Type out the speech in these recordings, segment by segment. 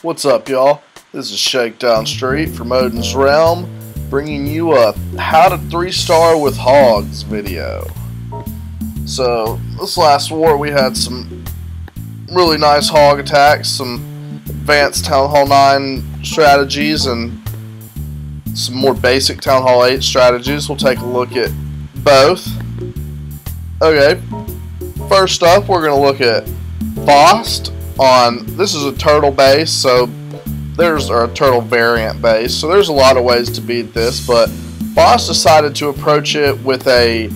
What's up, y'all? This is Shakedown Street from Odin's Realm, bringing you a How to 3-Star with Hogs video. So, this last war we had some really nice hog attacks, some advanced Town Hall 9 strategies, and some more basic Town Hall 8 strategies. We'll take a look at both. Okay, first up we're going to look at Faust. This is a turtle base, so there's a turtle variant base, so there's a lot of ways to beat this, but Boss decided to approach it with a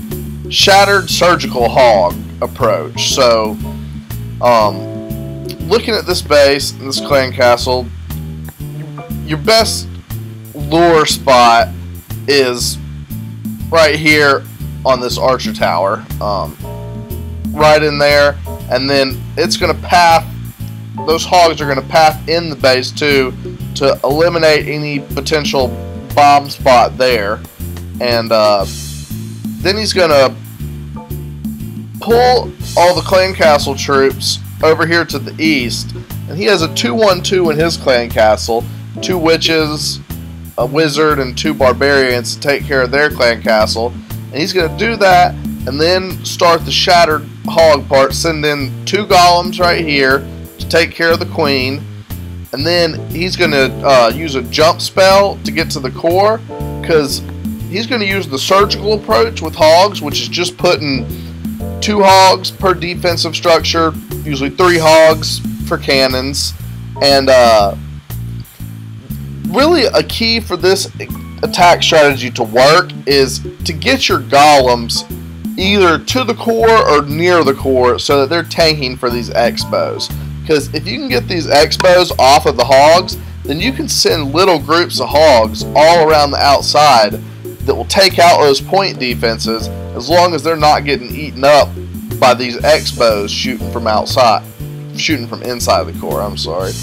shattered surgical hog approach. So looking at this base and this clan castle, your best lure spot is right here on this archer tower, right in there, and then it's going to path. Those hogs are going to path in the base too to eliminate any potential bomb spot there. And then he's going to pull all the clan castle troops over here to the east. And he has a 2-1-2 in his clan castle. 2 witches, a wizard, and 2 barbarians to take care of their clan castle. And he's going to do that and then start the shattered hog part. Send in 2 golems right here to take care of the queen, and then he's going to use a jump spell to get to the core, because he's going to use the surgical approach with hogs, which is just putting 2 hogs per defensive structure, usually 3 hogs for cannons. And really a key for this attack strategy to work is to get your golems either to the core or near the core so that they're tanking for these X-bows. Because if you can get these X-bows off of the hogs, then you can send little groups of hogs all around the outside that will take out those point defenses, as long as they're not getting eaten up by these X-bows shooting from inside the core. I'm sorry.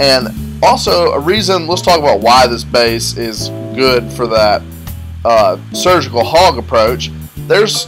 And also a reason, let's talk about why this base is good for that surgical hog approach. There's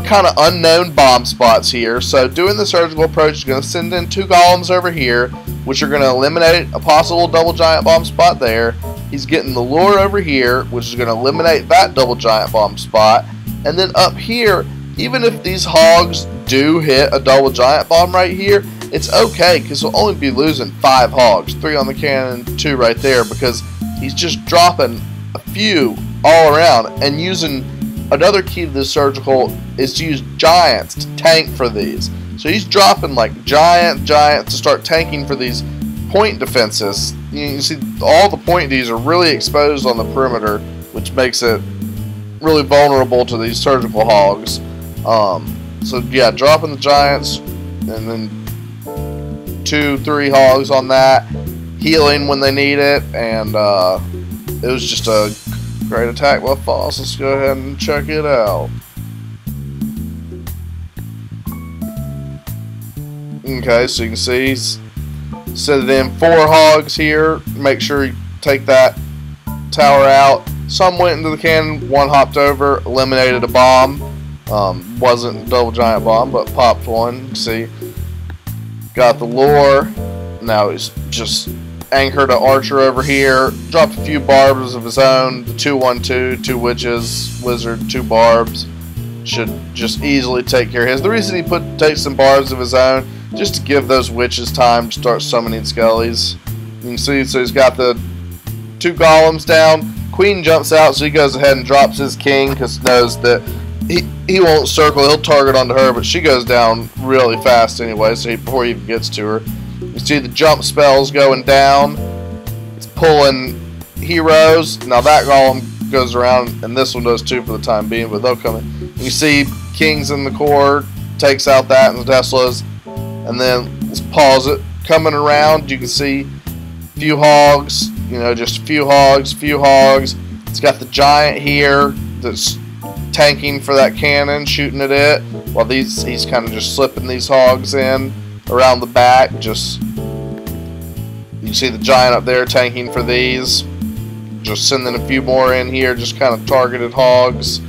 kind of unknown bomb spots here, so doing the surgical approach is going to send in 2 golems over here, which are going to eliminate a possible double giant bomb spot there. He's getting the lure over here, which is going to eliminate that double giant bomb spot. And then up here, even if these hogs do hit a double giant bomb right here, it's okay, because he'll only be losing 5 hogs, 3 on the cannon, 2 right there, because he's just dropping a few all around. And using another key to this surgical is to use giants to tank for these. So he's dropping like giant to start tanking for these point defenses. You see all the point Ds are really exposed on the perimeter, which makes it really vulnerable to these surgical hogs. So yeah, dropping the giants and then 2-3 hogs on that, healing when they need it, and it was just a great attack by Foss. Let's go ahead and check it out. Okay, so you can see he's set it in 4 hogs here. Make sure you take that tower out. Some went into the cannon, 1 hopped over, eliminated a bomb. Wasn't a double giant bomb, but popped one. You can see, got the lure. Now he's just anchored an archer over here, dropped a few barbs of his own, the 2-1-2, 2 witches, wizard, 2 barbs, should just easily take care of his. The reason he takes some barbs of his own, just to give those witches time to start summoning skellies. You can see, so he's got the 2 golems down, queen jumps out, so he goes ahead and drops his king, because he knows that he won't circle, he'll target onto her, but she goes down really fast anyway, so before he even gets to her. You see the jump spells going down. It's pulling heroes. Now that golem goes around, and this one does too for the time being, but they'll come in. You see kings in the core, takes out that and the Teslas. And then let's pause it. Coming around, you can see a few hogs, just a few hogs. It's got the giant here that's tanking for that cannon, shooting at it, while he's kind of just slipping these hogs in around the back. Just, you can see the giant up there tanking for these, just sending a few more in here, just kind of targeted hogs.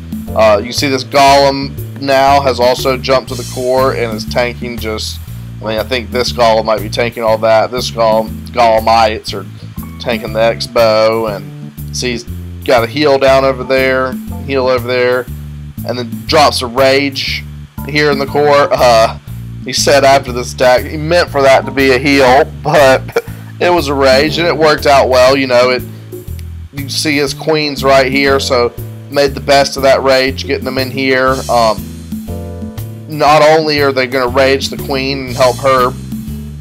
You see this golem now has also jumped to the core and is tanking just I mean, I think this golem might be tanking all that. This golemites are tanking the X-bow, and see, he's got a heal down over there, heal over there, and then drops a rage here in the core. He said after this attack, he meant for that to be a heal, but it was a rage, and it worked out well. You know, you can see his queens right here, so made the best of that rage, getting them in here. Not only are they going to rage the queen and help her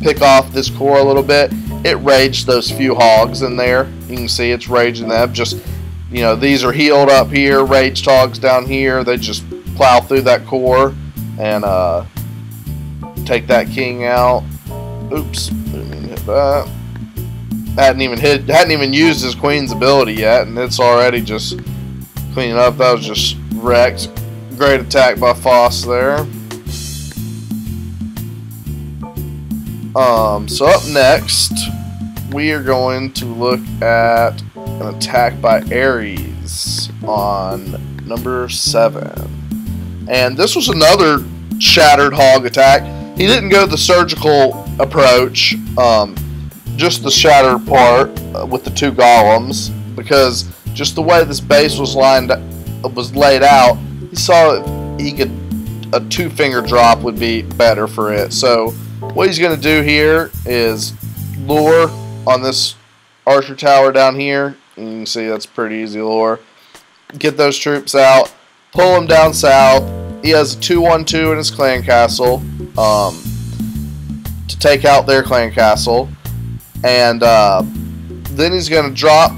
pick off this core a little bit, it raged those few hogs in there. You can see it's raging them. Just, you know, these are healed up here, raged hogs down here. They just plow through that core and take that king out. Oops, didn't mean to hit that. Hadn't even used his queen's ability yet, and it's already just cleaning up. That was just wrecked. Great attack by Foss there. So up next, we are going to look at an attack by Ares on number 7. And this was another shattered hog attack. He didn't go the surgical approach, just the shattered part with the 2 golems, because just the way this base was laid out, he saw he could a 2-finger drop would be better for it. So what he's going to do here is lure on this archer tower down here. You can see that's pretty easy lure. Get those troops out, pull them down south. He has a 2-1-2 in his clan castle to take out their clan castle, and then he's going to drop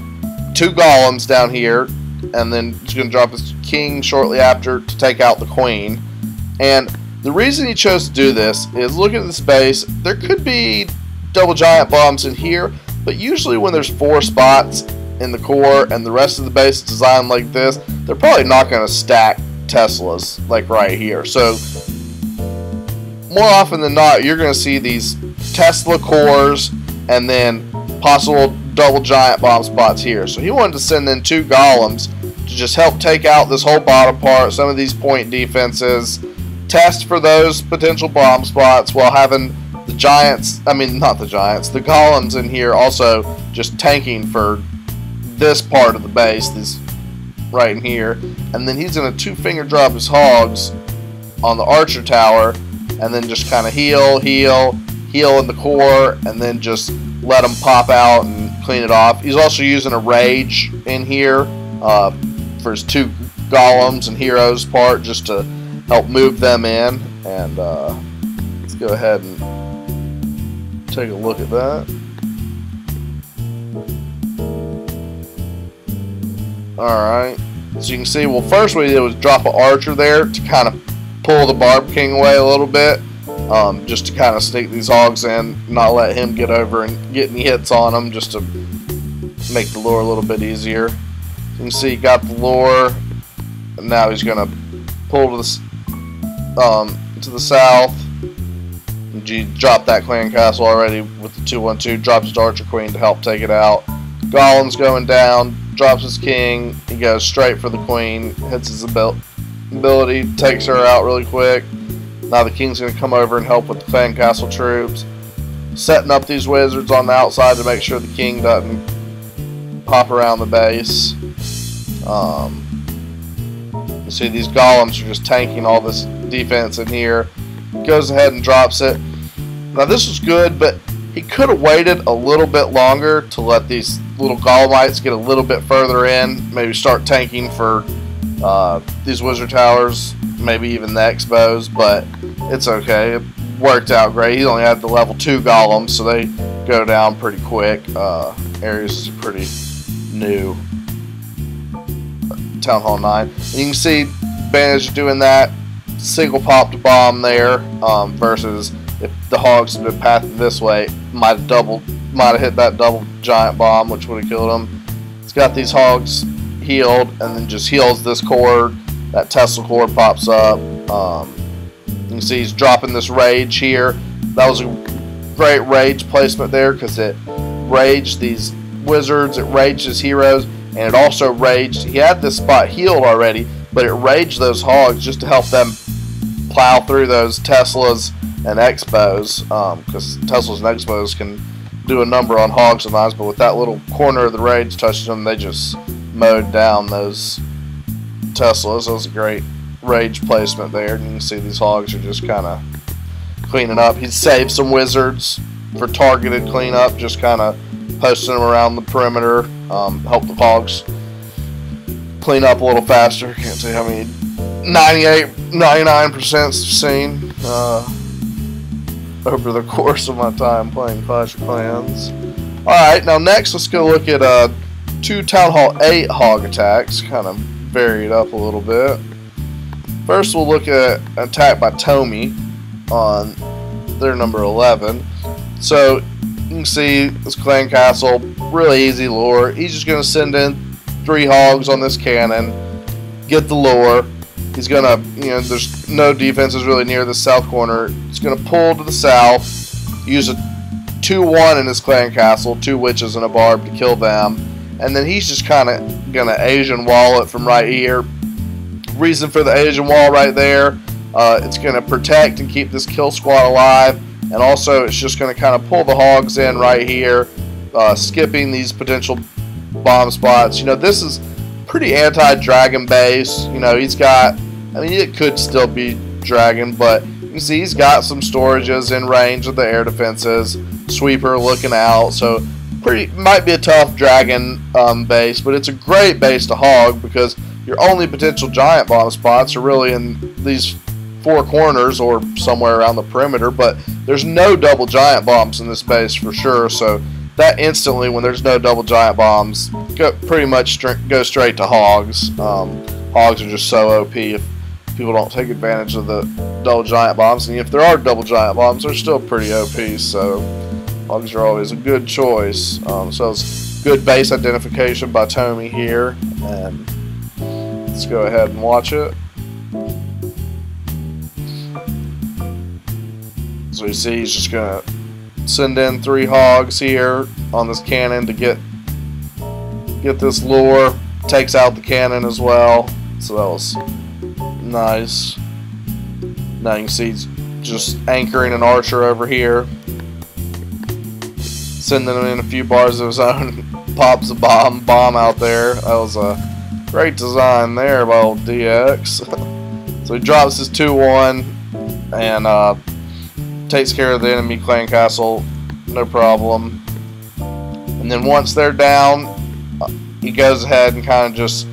2 golems down here, and then he's going to drop his king shortly after to take out the queen. And the reason he chose to do this is, look at this base. There could be double giant bombs in here, but usually when there's 4 spots in the core and the rest of the base is designed like this, they're probably not going to stack Teslas like right here. So more often than not, you're going to see these Tesla cores and then possible double giant bomb spots here. So he wanted to send in 2 golems to just help take out this whole bottom part, some of these point defenses, test for those potential bomb spots, while having the giants, I mean not the giants, the golems in here also just tanking for this part of the base, this right in here. And then he's going to 2-finger drop his hogs on the archer tower, and then just kind of heal in the core, and then just let them pop out and clean it off. He's also using a rage in here for his 2 golems and heroes part, just to help move them in. And let's go ahead and take a look at that. Alright, so you can see, well, first what he did was drop an archer there to kind of pull the Barb King away a little bit, just to kind of sneak these hogs in, not let him get over and get any hits on them, just to make the lure a little bit easier. You can see he got the lure, and now he's going to pull to the south. He dropped that clan castle already with the 2-1-2, drops his archer queen to help take it out. Golem's going down, drops his king, he goes straight for the queen, hits his ability, takes her out really quick. Now the king's going to come over and help with the clan castle troops, setting up these wizards on the outside to make sure the king doesn't pop around the base. You see these golems are just tanking all this defense in here. Goes ahead and drops it. Now this was good, but he could have waited a little bit longer to let these little golemites get a little bit further in, maybe start tanking for these wizard towers, maybe even the X-bows, but it's okay. It worked out great. He only had the level 2 golems, so they go down pretty quick. Ares is pretty new. Town Hall 9. And you can see advantage of doing that. Single popped bomb there, versus if the hogs had been pathing this way, might have hit that double giant bomb, which would have killed him. It's got these hogs healed, and then just heals this core. That Tesla core pops up. You can see he's dropping this rage here. That was a great rage placement there, because it raged these wizards, it raged his heroes, and it also raged, he had this spot healed already, but it raged those hogs just to help them plow through those Teslas and X-bows, because Teslas and X-bows can do a number on Hogs sometimes, but with that little corner of the rage touching them, they just mowed down those Teslas. That was a great rage placement there. And you can see these Hogs are just kind of cleaning up. He saved some wizards for targeted cleanup, just kind of posting them around the perimeter, help the Hogs clean up a little faster. Can't say how many 99% seen over the course of my time playing Clash of Clans. Alright, now next let's go look at 2 Town Hall 8 Hog attacks, kind of varied up a little bit. First we'll look at an attack by Tommy on their number 11. So you can see this clan castle, really easy lure. He's just going to send in 3 Hogs on this cannon, get the lure. He's going to, there's no defenses really near the south corner. He's going to pull to the south, use a 2-1 in his clan castle, 2 witches and a barb to kill them. And then he's just kind of going to Asian wall it from right here. Reason for the Asian wall right there, it's going to protect and keep this kill squad alive. And also it's just going to kind of pull the Hogs in right here, skipping these potential bomb spots. This is pretty anti-dragon base. He's got, it could still be dragon, but you can see he's got some storages in range of the air defenses. Sweeper looking out, so might be a tough dragon base, but it's a great base to hog because your only potential giant bomb spots are really in these 4 corners or somewhere around the perimeter, but there's no double giant bombs in this base for sure, so that instantly, when there's no double giant bombs, pretty much go straight to Hogs. Hogs are just so OP if people don't take advantage of the double giant bombs, and if there are double giant bombs, they're still pretty OP, so Hogs are always a good choice. So it's good base identification by Tommy here, and let's go ahead and watch it. So you see he's just going to send in 3 Hogs here on this cannon to get this lure. Takes out the cannon as well, so that was nice. Now you can see he's just anchoring an archer over here, sending him in a few bars of his own. Pops a bomb out there. That was a great design there by old DX. So he drops his 2-1 and takes care of the enemy clan castle, no problem. And then once they're down, he goes ahead and kind of just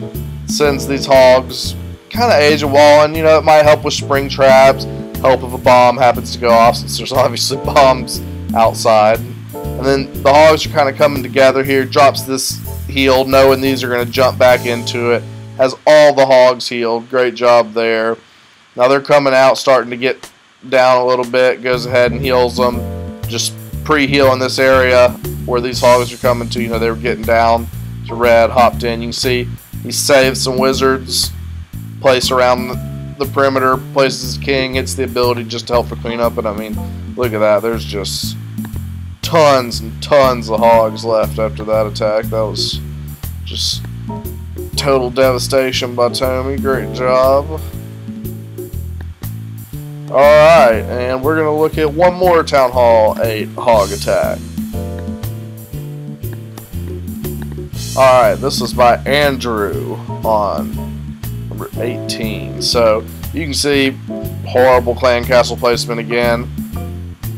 sends these Hogs kind of Asian walling. It might help with spring traps, help if a bomb happens to go off, since there's obviously bombs outside. And then the Hogs are kind of coming together here. Drops this heal, knowing these are going to jump back into it. Has all the Hogs healed. Great job there. Now they're coming out, starting to get down a little bit. Goes ahead and heals them. Just pre-healing this area where these Hogs are coming to. They were getting down to red. Hopped in. You can see he saved some wizards. Place around the perimeter. Places king. It's the ability just to help for cleanup. And look at that. There's just tons and tons of Hogs left after that attack. That was just total devastation by Tommy. Great job. Alright, and we're going to look at one more Town Hall 8 Hog attack. Alright, this is by Andrew on number 18. So, you can see horrible clan castle placement again.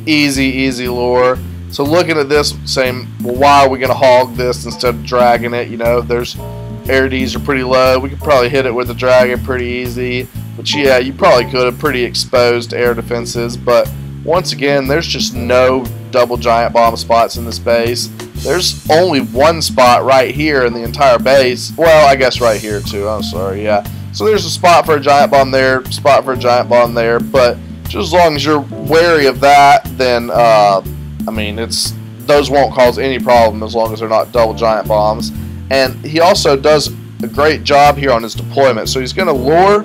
Easy lure. So looking at this, saying, well, why are we going to hog this instead of dragging it? There's air Ds are pretty low. We could probably hit it with a dragon pretty easy. But yeah, you probably could have pretty exposed air defenses. But once again, there's just no double giant bomb spots in this base. There's only one spot right here in the entire base. Well, I guess right here too. I'm sorry, yeah. So there's a spot for a giant bomb there, spot for a giant bomb there. But just as long as you're wary of that, then those won't cause any problem as long as they're not double giant bombs. And he also does a great job here on his deployment. So he's going to lure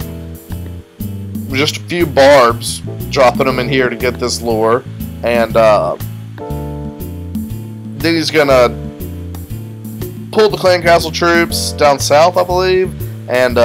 just a few barbs, dropping them in here to get this lure, and then he's going to pull the clan castle troops down south, I believe, and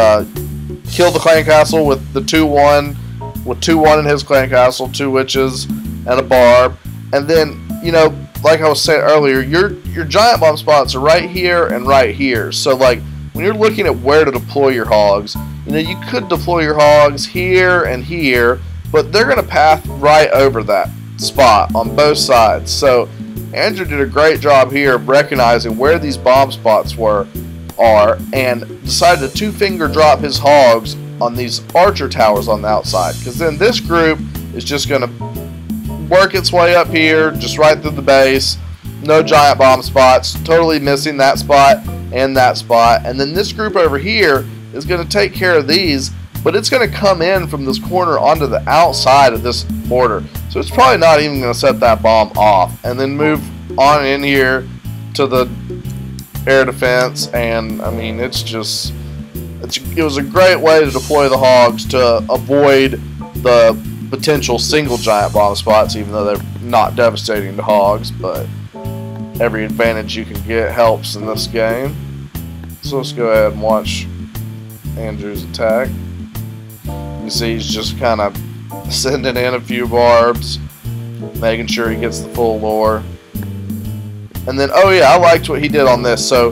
kill the clan castle with the 2-1 with 2-1 in his clan castle, 2 witches, and a barb. And then, you know, like I was saying earlier, your giant bomb spots are right here and right here. So, like, when you're looking at where to deploy your hogs, you know, you could deploy your hogs here and here, but they're going to path right over that spot on both sides. So Andrew did a great job here of recognizing where these bomb spots are, and decided to 2-finger drop his hogs on these archer towers on the outside, because then this group is just going to work its way up here, just right through the base. No giant bomb spots, totally missing that spot and that spot. And then this group over here is going to take care of these, but it's going to come in from this corner onto the outside of this border. So it's probably not even going to set that bomb off. And then move on in here to the air defense. And I mean, it was a great way to deploy the hogs to avoid the potential single giant bomb spots, even though they're not devastating to hogs. But every advantage you can get helps in this game. So let's go ahead and watch Andrew's attack. You see he's just kind of sending in a few barbs, making sure he gets the full lore. And then, oh yeah, I liked what he did on this. So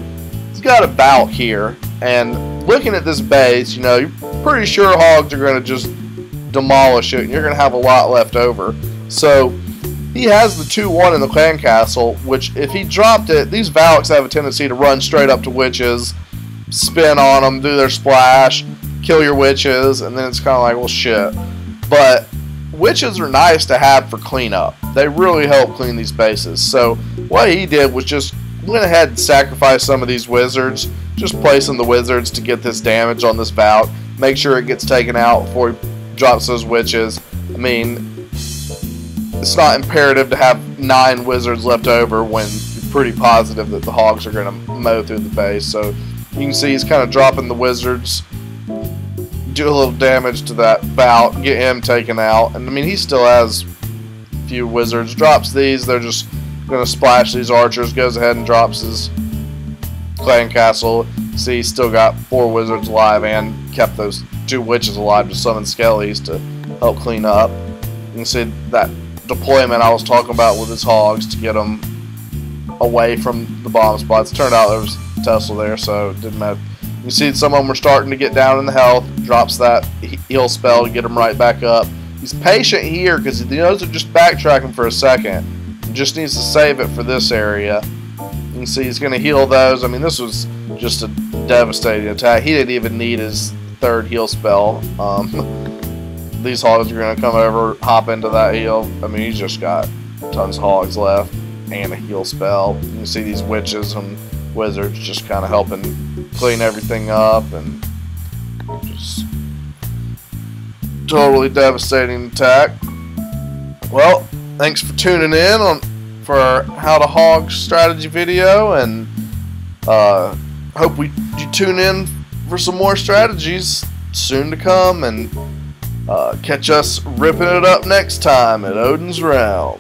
he's got a bout here, and looking at this base, you know, you're pretty sure hogs are going to just demolish it, and you're going to have a lot left over. So he has the 2-1 in the clan castle, which if he dropped it, these Valks have a tendency to run straight up to witches, spin on them, do their splash, kill your witches, and then it's kind of like, well, shit. But witches are nice to have for cleanup. They really help clean these bases. So what he did was just went ahead and sacrificed some of these wizards, just placing the wizards to get this damage on this Valk, make sure it gets taken out before he drops those witches. I mean, it's not imperative to have 9 wizards left over when you're pretty positive that the hogs are going to mow through the base. So you can see he's kind of dropping the wizards, do a little damage to that Valk, get him taken out. And I mean, he still has a few wizards. Drops these, they're just going to splash these archers, goes ahead and drops his clan castle. See, he's still got 4 wizards alive and kept those 2 witches alive to summon skellies to help clean up. You can see that deployment I was talking about with his hogs to get them away from the bomb spots. Turned out there was Tesla there, so it didn't matter. You see some of them were starting to get down in the health. Drops that heal spell to get them right back up. He's patient here because he knows they're just backtracking for a second. He just needs to save it for this area. You can see he's going to heal those. I mean, this was just a devastating attack. He didn't even need his 3rd heal spell. These hogs are going to come over, hop into that heal. I mean, he's just got tons of hogs left and a heal spell. You can see these witches and wizards just kind of helping clean everything up, and just totally devastating attack. Well, thanks for tuning in for our How to Hog strategy video, and hope you tune in for some more strategies soon to come, and catch us ripping it up next time at Odin's Realm.